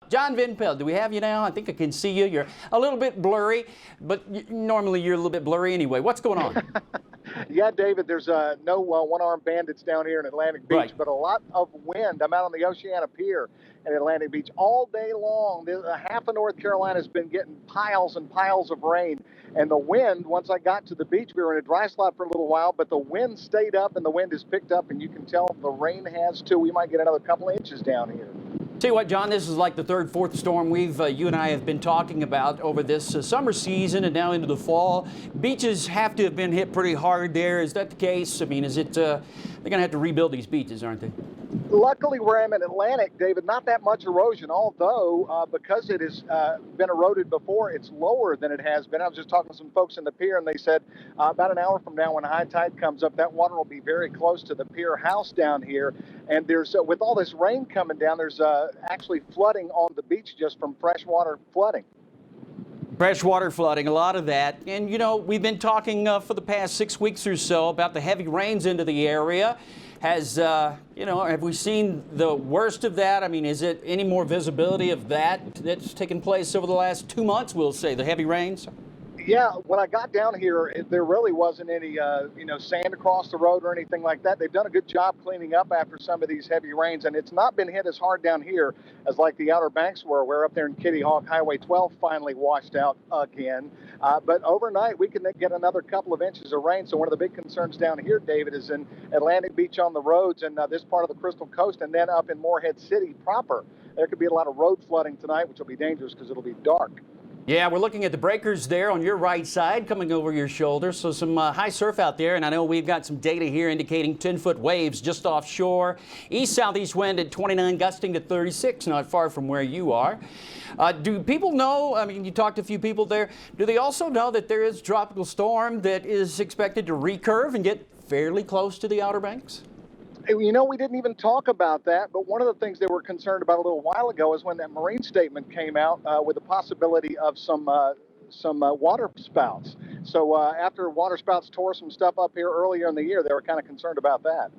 John Van Pelt, do we have you now? I think I can see you. You're a little bit blurry, but normally you're a little bit blurry anyway. What's going on? Yeah, David, there's no one-armed bandits down here in Atlantic Beach, Right. but a lot of wind. I'm out on the Oceana Pier in Atlantic Beach all day long. Half of North Carolina has been getting piles and piles of rain. And the wind, once I got to the beach, we were in a dry spot for a little while, but the wind stayed up and the wind has picked up, and you can tell the rain has too. We might get another couple of inches down here. Tell you what, John, this is like the third, fourth storm you and I have been talking about over this summer season and now into the fall. Beaches have to have been hit pretty hard there. Is that the case? I mean, is it, they're going to have to rebuild these beaches, aren't they? Luckily, where I'm in Atlantic, David, not that much erosion, although because it has been eroded before, it's lower than it has been. I was just talking to some folks in the pier, and they said about an hour from now when high tide comes up, that water will be very close to the pier house down here. And there's, with all this rain coming down, there's actually flooding on the beach just from freshwater flooding. Freshwater flooding, a lot of that. And, you know, we've been talking for the past 6 weeks or so about the heavy rains into the area. Has, have we seen the worst of that? I mean, is it any more visibility of that's taken place over the last 2 months, we'll say, the heavy rains? Yeah, when I got down here, there really wasn't any, sand across the road or anything like that. They've done a good job cleaning up after some of these heavy rains, and it's not been hit as hard down here as like the Outer Banks were. We're up there in Kitty Hawk. Highway 12 finally washed out again. But overnight, we can get another couple of inches of rain. So one of the big concerns down here, David, is in Atlantic Beach on the roads and this part of the Crystal Coast, and then up in Morehead City proper. There could be a lot of road flooding tonight, which will be dangerous because it'll be dark. Yeah, we're looking at the breakers there on your right side coming over your shoulder. So some high surf out there. And I know we've got some data here indicating 10-foot waves just offshore. East-southeast wind at 29, gusting to 36, not far from where you are. Do people know, I mean, you talked to a few people there. Do they also know that there is a tropical storm that is expected to recurve and get fairly close to the Outer Banks? You know, we didn't even talk about that, but one of the things they were concerned about a little while ago is when that marine statement came out with the possibility of some water spouts. So after water spouts tore some stuff up here earlier in the year, they were kind of concerned about that.